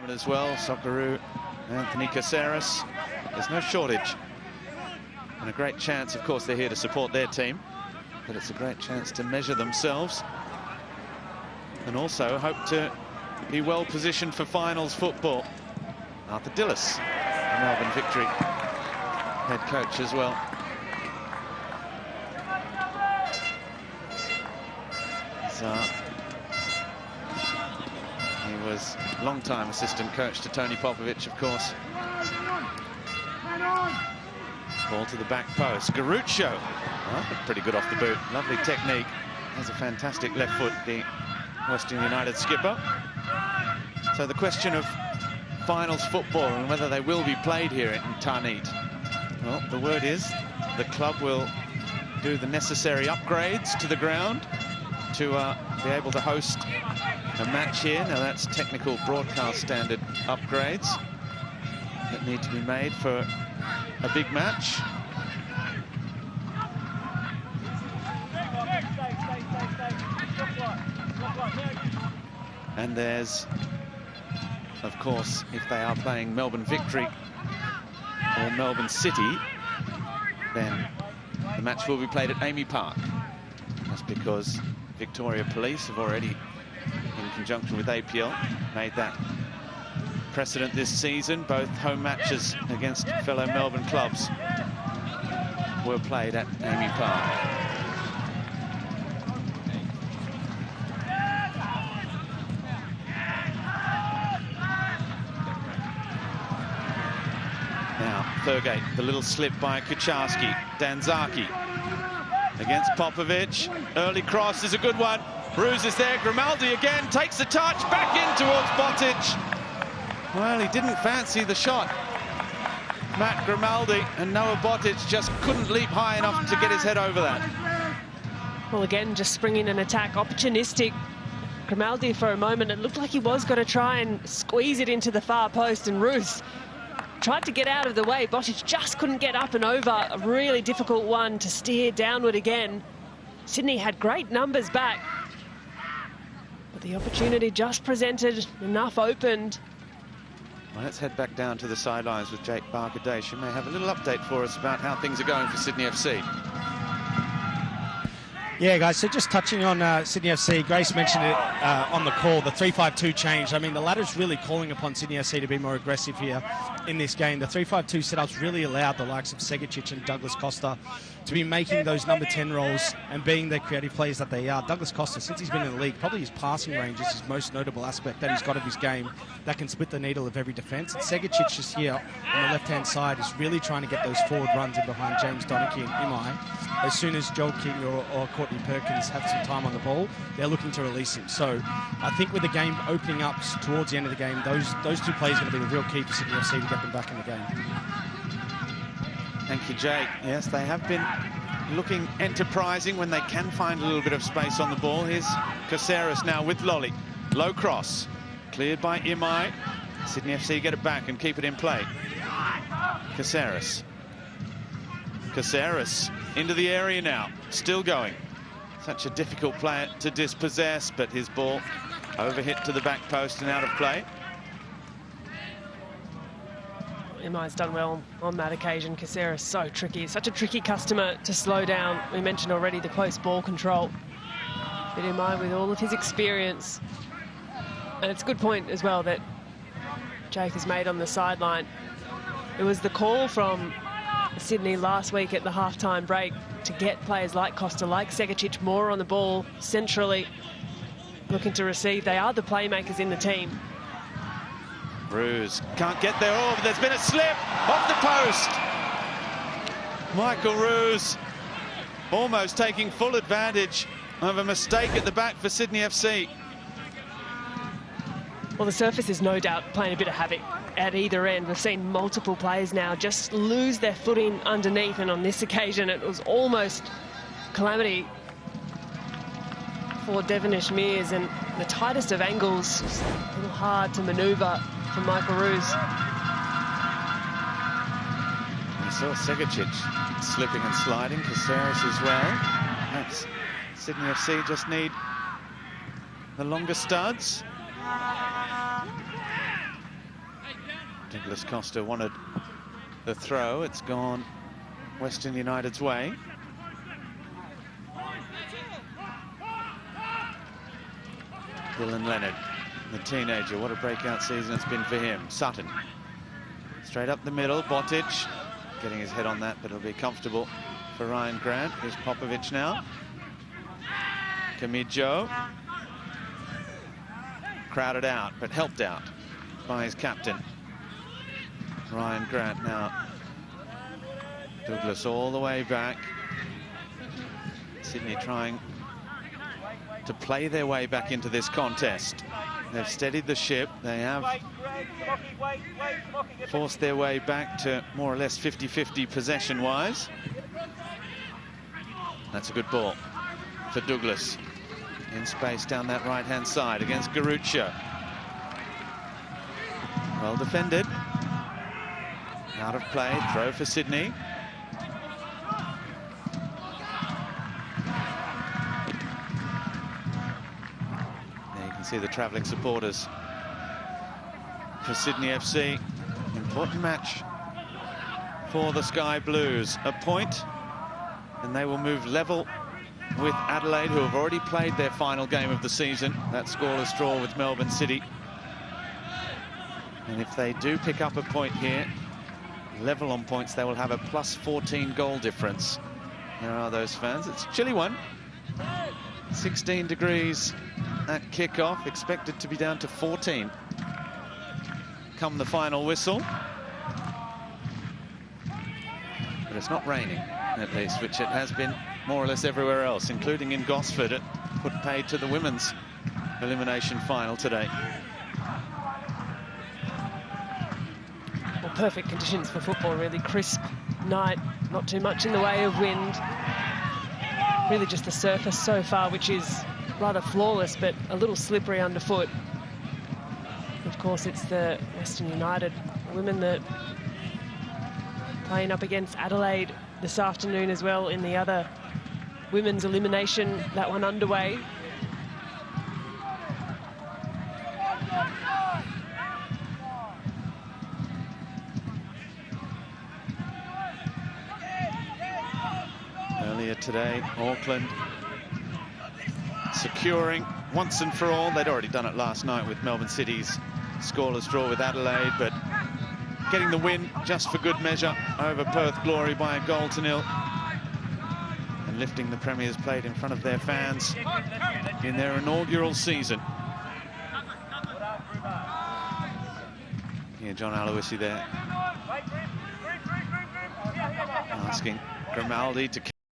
department as well. Socceroo, Anthony Caceres. There's no shortage. And a great chance, of course, they're here to support their team. But it's a great chance to measure themselves. And also hope to be well positioned for finals football. Arthur Dillis, Melbourne Victory head coach as well. He was long-time assistant coach to Tony Popovic, of course. Ball to the back post. Garuccio, oh, pretty good off the boot. Lovely technique. Has a fantastic left foot, the Western United skipper. So the question of finals football and whether they will be played here in Tarneit. Well, the word is the club will do the necessary upgrades to the ground to be able to host a match here. Now that's technical broadcast standard upgrades that need to be made for a big match. And there's, of course, if they are playing Melbourne Victory or Melbourne City, then the match will be played at AAMI Park. That's because Victoria Police have already, in conjunction with APL, made that precedent this season. Both home matches against fellow Melbourne clubs were played at AAMI Park. Now, Thurgate, the little slip by Kucharski. Danzaki against Popovic. Early cross is a good one. Roos is there. Grimaldi again takes the touch. Back in towards Botic. Well, he didn't fancy the shot. Matt Grimaldi, and Noah Botic just couldn't leap high enough to get his head over that. Well, again, just springing an attack. Opportunistic. Grimaldi, for a moment, it looked like he was going to try and squeeze it into the far post, and Roos tried to get out of the way. Botic just couldn't get up and over. A really difficult one to steer downward again. Sydney had great numbers back, but the opportunity just presented, enough opened. Well, let's head back down to the sidelines with Jake Barker-Day. She may have a little update for us about how things are going for Sydney FC. Yeah, guys, so just touching on Sydney FC, Grace mentioned it on the call, the 3-5-2 change. I mean, the ladder's really calling upon Sydney FC to be more aggressive here in this game. The 3-5-2 setups really allowed the likes of Segicic and Douglas Costa to be making those number 10 roles and being the creative players that they are. Douglas Costa, since he's been in the league, probably his passing range is his most notable aspect that he's got of his game that can split the needle of every defence. And Segicic just here on the left-hand side is really trying to get those forward runs in behind James Donachie and Imai. As soon as Joel King or Courtney Perkins have some time on the ball, they're looking to release him. So I think with the game opening up towards the end of the game, those two players are going to be the real key for Sydney FC to get them back in the game. Thank you, Jake. Yes, they have been looking enterprising when they can find a little bit of space on the ball. Here's Caceres now with Lolly. Low cross, cleared by Imai. Sydney FC get it back and keep it in play. Caceres. Caceres into the area now, still going. Such a difficult player to dispossess, but his ball overhit to the back post and out of play. Imai's done well on that occasion. Caceres so tricky, such a tricky customer to slow down. We mentioned already the close ball control. But Imai, with all of his experience, and it's a good point as well that Jake has made on the sideline. It was the call from Sydney last week at the halftime break to get players like Costa, like Segicic, more on the ball centrally, looking to receive. They are the playmakers in the team. Roos can't get there. Oh, but there's been a slip off the post. Michael Roos almost taking full advantage of a mistake at the back for Sydney FC. Well, the surface is no doubt playing a bit of havoc at either end. We've seen multiple players now just lose their footing underneath, and on this occasion it was almost calamity for Devonish Mears, and the tightest of angles, a little hard to manoeuvre for Michael Roos. We saw Segicic slipping and sliding, Caceres as well. Perhaps Sydney FC just need the longer studs. Douglas Costa wanted the throw. It's gone Western United's way. Dylan Leonard, the teenager, what a breakout season it's been for him. Sutton, straight up the middle. Botic getting his head on that, but it'll be comfortable for Ryan Grant. Here's Popovic now. Kamijo, crowded out, but helped out by his captain. Ryan Grant now. Douglas all the way back. Sydney trying to play their way back into this contest. They've steadied the ship. They have forced their way back to more or less 50-50 possession-wise. That's a good ball for Douglas. In space down that right-hand side against Garuccio. Well defended. Out of play, throw for Sydney. There you can see the travelling supporters for Sydney FC. Important match for the Sky Blues. A point, and they will move level with Adelaide, who have already played their final game of the season. That scoreless draw with Melbourne City. And if they do pick up a point here, level on points, they will have a plus 14 goal difference. There are those fans. It's a chilly one. 16 degrees at kickoff, expected to be down to 14 come the final whistle. But it's not raining, at least, which it has been more or less everywhere else, including in Gosford. It put paid to the women's elimination final today. Well, perfect conditions for football, really. Crisp night, not too much in the way of wind. Really just the surface so far, which is rather flawless, but a little slippery underfoot. Of course, it's the Western United women that playing up against Adelaide this afternoon as well in the other women's elimination, that one underway. Earlier today, Auckland securing once and for all. They'd already done it last night with Melbourne City's scoreless draw with Adelaide, but getting the win just for good measure over Perth Glory by a 1-0. And lifting the Premier's plate in front of their fans in their inaugural season. Yeah, John Aloisi there asking Grimaldi to